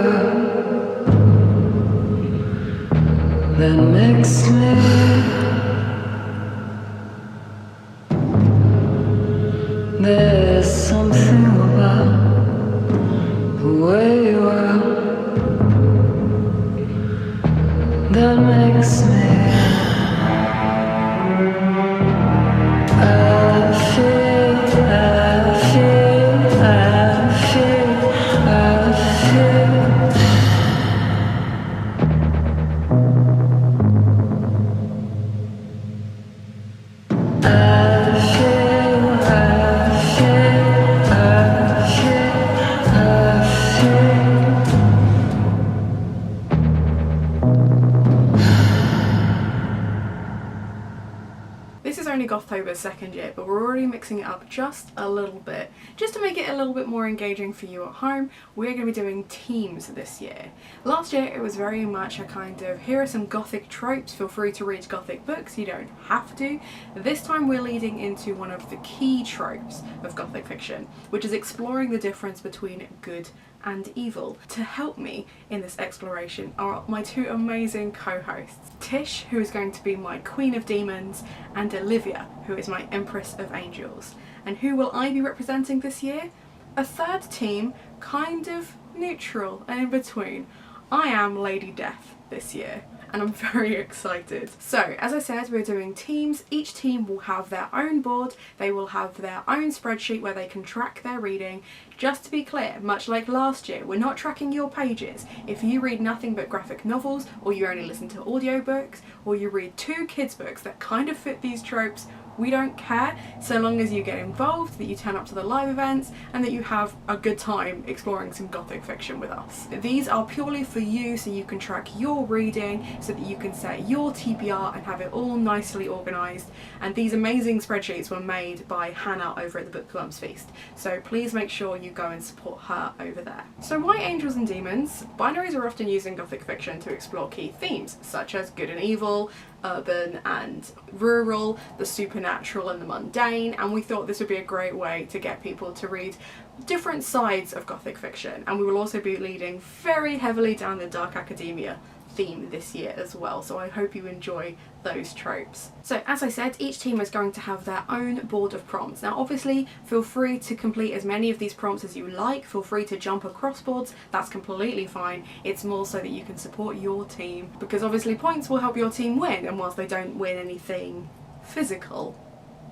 were that makes me. There's something about the way you are that makes me. This is only Gothtober's second year, but we're already mixing it up just a little bit. Just to make it a little bit more engaging for you at home, we're going to be doing teams this year. Last year it was very much a kind of, here are some Gothic tropes, feel free to read Gothic books, you don't have to. This time we're leading into one of the key tropes of Gothic fiction, which is exploring the difference between good and evil. To help me in this exploration are my two amazing co-hosts, Tish, who is going to be my Queen of Demons, and Olivia, who is my Empress of Angels. And who will I be representing this year? A third team, kind of neutral and in between. I am Lady Death this year, and I'm very excited. So, as I said, we're doing teams. Each team will have their own board, they will have their own spreadsheet where they can track their reading. Just to be clear, much like last year, we're not tracking your pages. If you read nothing but graphic novels, or you only listen to audiobooks, or you read 2 kids' books that kind of fit these tropes, we don't care, so long as you get involved, that you turn up to the live events, and that you have a good time exploring some Gothic fiction with us. These are purely for you, so you can track your reading, so that you can set your TBR and have it all nicely organised. And these amazing spreadsheets were made by Hannah over at the Bookworms Feast, so please make sure you go and support her over there. So why Angels and Demons? Binaries are often used in Gothic fiction to explore key themes, such as good and evil, urban and rural, the supernatural and the mundane, and we thought this would be a great way to get people to read different sides of Gothic fiction. And we will also be leading very heavily down the dark academia theme this year as well, so I hope you enjoy those tropes. So as I said, each team is going to have their own board of prompts. Now obviously feel free to complete as many of these prompts as you like, feel free to jump across boards, that's completely fine. It's more so that you can support your team, because obviously points will help your team win, and whilst they don't win anything physical,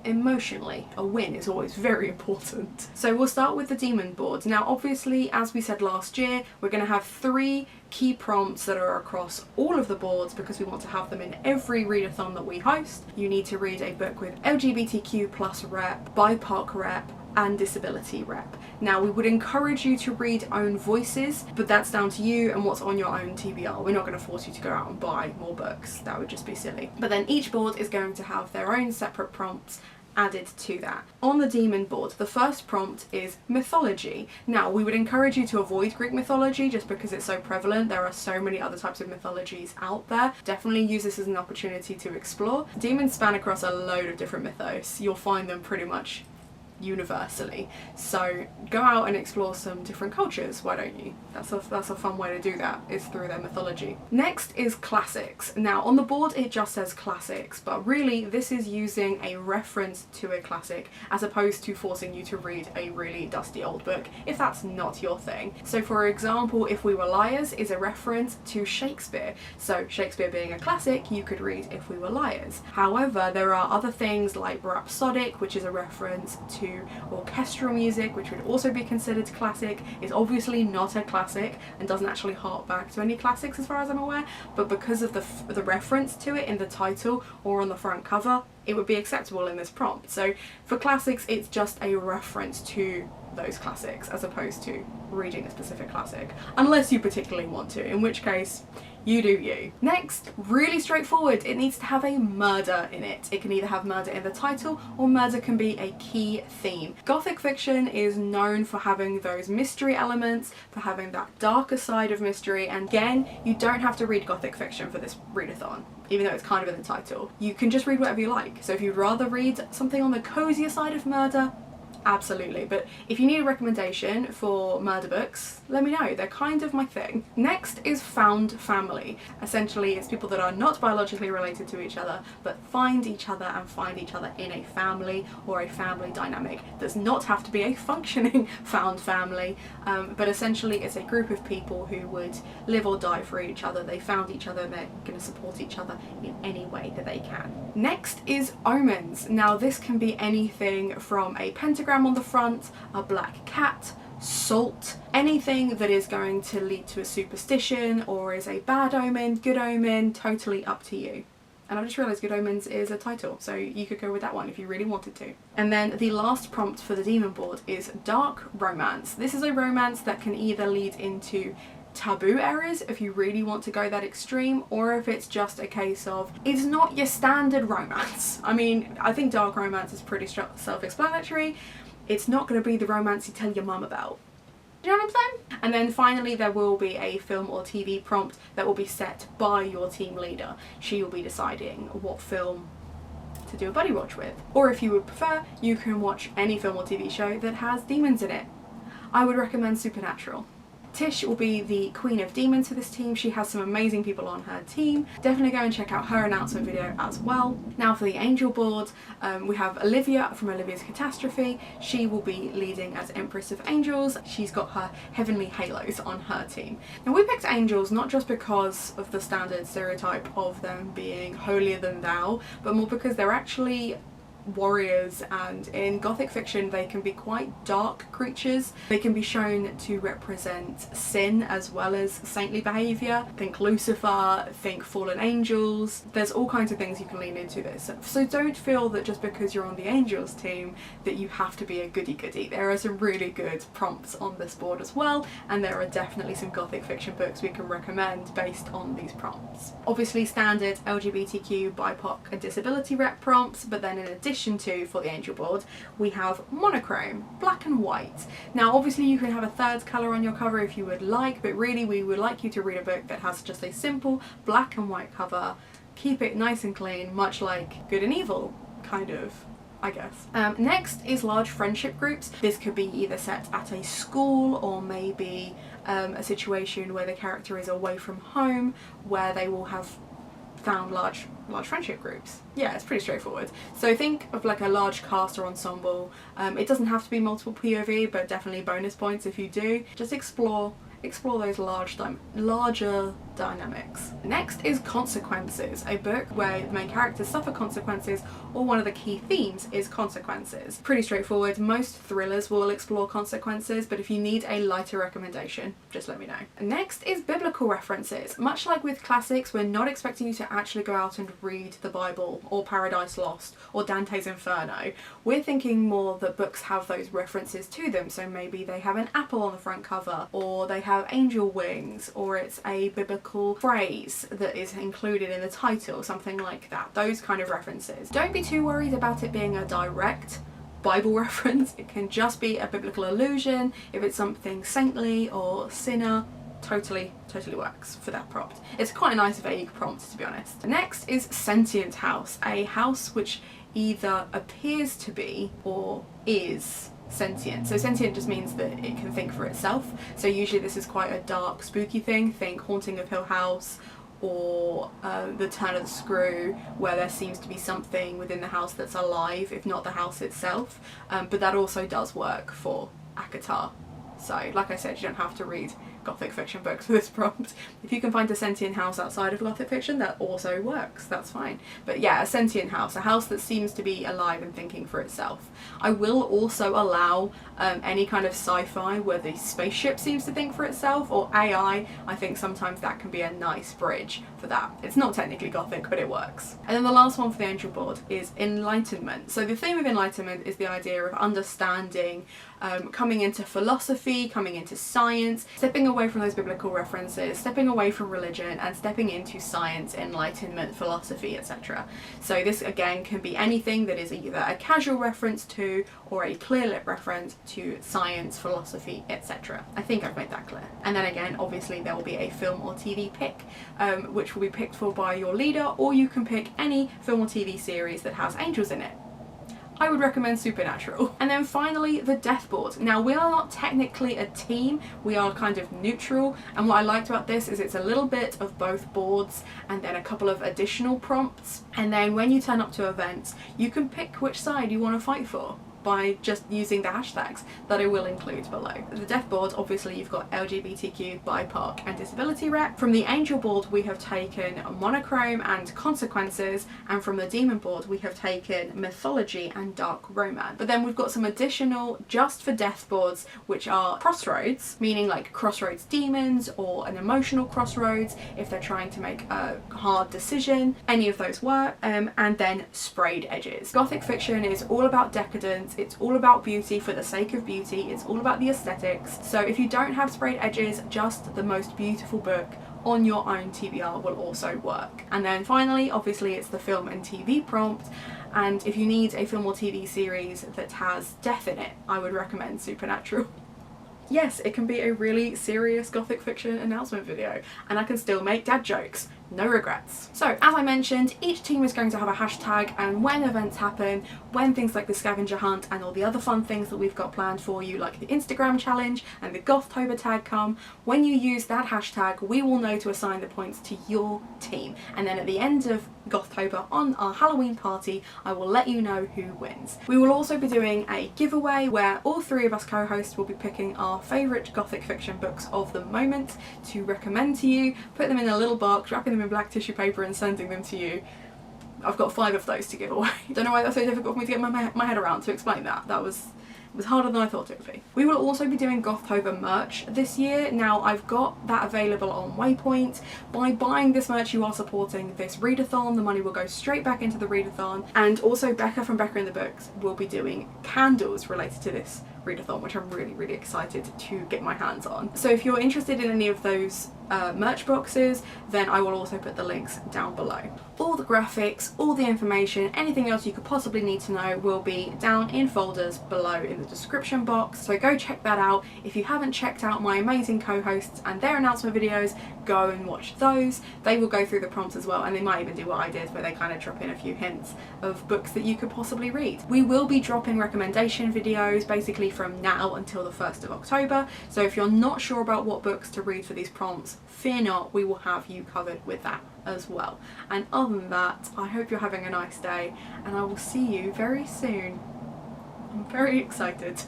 emotionally, a win is always very important. So we'll start with the demon board. Now obviously, as we said last year, we're going to have 3 key prompts that are across all of the boards because we want to have them in every readathon that we host. You need to read a book with LGBTQ plus rep, BIPOC rep, and disability rep. Now we would encourage you to read own voices, but that's down to you and what's on your own TBR. We're not going to force you to go out and buy more books, that would just be silly. But then each board is going to have their own separate prompts added to that. On the demon board, the first prompt is mythology. Now we would encourage you to avoid Greek mythology just because it's so prevalent. There are so many other types of mythologies out there. Definitely use this as an opportunity to explore. Demons span across a load of different mythos. You'll find them pretty much universally, so go out and explore some different cultures, why don't you? That's a fun way to do that, is through their mythology. Next is classics. Now on the board it just says classics, but really this is using a reference to a classic as opposed to forcing you to read a really dusty old book if that's not your thing. So for example, If We Were Liars is a reference to Shakespeare, so Shakespeare being a classic, you could read If We Were Liars. However, there are other things like Rhapsodic, which is a reference to orchestral music, which would also be considered classic. It's obviously not a classic and doesn't actually hark back to any classics as far as I'm aware, but because of the reference to it in the title or on the front cover, it would be acceptable in this prompt. So for classics, it's just a reference to those classics as opposed to reading a specific classic, unless you particularly want to, in which case you do you. Next, really straightforward, it needs to have a murder in it. It can either have murder in the title or murder can be a key theme. Gothic fiction is known for having those mystery elements, for having that darker side of mystery, and again, you don't have to read Gothic fiction for this readathon, even though it's kind of in the title. You can just read whatever you like. So if you'd rather read something on the cozier side of murder, absolutely. But if you need a recommendation for murder books, let me know. They're kind of my thing. Next is found family. Essentially, it's people that are not biologically related to each other, but find each other and find each other in a family or a family dynamic. Does not have to be a functioning found family, but essentially it's a group of people who would live or die for each other. They found each other and they're going to support each other in any way that they can. Next is omens. Now this can be anything from a pentagram on the front, a black cat, salt, anything that is going to lead to a superstition or is a bad omen, good omen, totally up to you. And I've just realised Good Omens is a title, so you could go with that one if you really wanted to. And then the last prompt for the demon board is dark romance. This is a romance that can either lead into taboo areas if you really want to go that extreme, or if it's just a case of it's not your standard romance. I mean, I think dark romance is pretty self-explanatory. It's not going to be the romance you tell your mum about. You know what I'm saying? And then finally there will be a film or TV prompt that will be set by your team leader. She will be deciding what film to do a buddy watch with. Or if you would prefer, you can watch any film or TV show that has demons in it. I would recommend Supernatural. Tish will be the queen of demons for this team. She has some amazing people on her team. Definitely go and check out her announcement video as well. Now for the angel board, we have Olivia from Olivia's Catastrophe. She will be leading as Empress of Angels. She's got her heavenly halos on her team. Now we picked angels not just because of the standard stereotype of them being holier than thou, but more because they're actually warriors, and in gothic fiction they can be quite dark creatures. They can be shown to represent sin as well as saintly behaviour. Think Lucifer, think fallen angels. There's all kinds of things you can lean into this. So don't feel that just because you're on the angels team that you have to be a goody goody. There are some really good prompts on this board as well, and there are definitely some gothic fiction books we can recommend based on these prompts. Obviously standard LGBTQ, BIPOC and disability rep prompts, but then in addition to, for the angel board, we have monochrome, black and white. Now obviously you can have a third colour on your cover if you would like, but really we would like you to read a book that has just a simple black and white cover. Keep it nice and clean, much like Good and Evil, kind of, I guess. Next is large friendship groups. This could be either set at a school or maybe a situation where the character is away from home, where they will have found large friendship groups. Yeah, it's pretty straightforward. So think of like a large cast or ensemble. It doesn't have to be multiple POV, but definitely bonus points if you do. Just explore those larger dynamics. Next is Consequences, a book where the main characters suffer consequences, or one of the key themes is consequences. Pretty straightforward. Most thrillers will explore consequences, but if you need a lighter recommendation, just let me know. Next is biblical references. Much like with classics, we're not expecting you to actually go out and read the Bible or Paradise Lost or Dante's Inferno. We're thinking more that books have those references to them, so maybe they have an apple on the front cover, or they have angel wings, or it's a biblical phrase that is included in the title, something like that. Those kind of references. Don't be too worried about it being a direct Bible reference. It can just be a biblical allusion. If it's something saintly or sinner, totally works for that prompt. It's quite a nice vague prompt, to be honest. Next is Sentient House, a house which either appears to be or is sentient. So sentient just means that it can think for itself. So usually this is quite a dark, spooky thing. Think Haunting of Hill House, or The Turn of the Screw, where there seems to be something within the house that's alive, if not the house itself. But that also does work for ACOTAR. So like I said, you don't have to read gothic fiction books for this prompt. If you can find a sentient house outside of gothic fiction, that also works, that's fine. But yeah, a sentient house, a house that seems to be alive and thinking for itself. I will also allow any kind of sci-fi where the spaceship seems to think for itself, or AI. I think sometimes that can be a nice bridge for that. It's not technically gothic, but it works. And then the last one for the angel board is enlightenment. So the theme of enlightenment is the idea of understanding, coming into philosophy, coming into science, stepping away from those biblical references, stepping away from religion and stepping into science, enlightenment, philosophy, etc. So this again can be anything that is either a casual reference to or a clear lit reference to science, philosophy, etc. I think I've made that clear. And then again, obviously there will be a film or TV pick, which will be picked for by your leader, or you can pick any film or TV series that has angels in it. I would recommend Supernatural. And then finally, the death board. Now, we are not technically a team, we are kind of neutral, and what I liked about this is it's a little bit of both boards and then a couple of additional prompts, and then when you turn up to events, you can pick which side you want to fight for by just using the hashtags that I will include below. The death board, obviously you've got LGBTQ, BIPOC and disability rep. From the angel board we have taken monochrome and consequences, and from the demon board we have taken mythology and dark romance. But then we've got some additional just for death boards, which are crossroads, meaning like crossroads demons or an emotional crossroads if they're trying to make a hard decision. Any of those work. And then sprayed edges. Gothic fiction is all about decadence. It's all about beauty for the sake of beauty. It's all about the aesthetics. So if you don't have sprayed edges, just the most beautiful book on your own TBR will also work. And then finally, obviously it's the film and TV prompt. And if you need a film or TV series that has death in it, I would recommend Supernatural. Yes, it can be a really serious Gothic fiction announcement video, and I can still make dad jokes. No regrets. So, as I mentioned, each team is going to have a hashtag, and when events happen, when things like the scavenger hunt and all the other fun things that we've got planned for you, like the Instagram challenge and the Gothtober tag come, when you use that hashtag, we will know to assign the points to your team. And then at the end of Gothtober on our Halloween party, I will let you know who wins. We will also be doing a giveaway where all three of us co-hosts will be picking our favourite Gothic fiction books of the moment to recommend to you, put them in a little box, wrapping them in black tissue paper and sending them to you. I've got 5 of those to give away. Don't know why that's so difficult for me to get my head around to explain that. It was harder than I thought it would be. We will also be doing Gothtober merch this year. Now, I've got that available on Waypoint. By buying this merch, you are supporting this readathon. The money will go straight back into the readathon. And also Becca from Becca in the Books will be doing candles related to this readathon, which I'm really excited to get my hands on. So if you're interested in any of those merch boxes, then I will also put the links down below. All the graphics, all the information, anything else you could possibly need to know will be down in folders below in the description box, so go check that out. If you haven't checked out my amazing co-hosts and their announcement videos, go and watch those. They will go through the prompts as well, and they might even do what I did where they kind of drop in a few hints of books that you could possibly read. We will be dropping recommendation videos basically from now until the 1st of October, so if you're not sure about what books to read for these prompts, fear not, we will have you covered with that as well. And other than that, I hope you're having a nice day, and I will see you very soon. I'm very excited.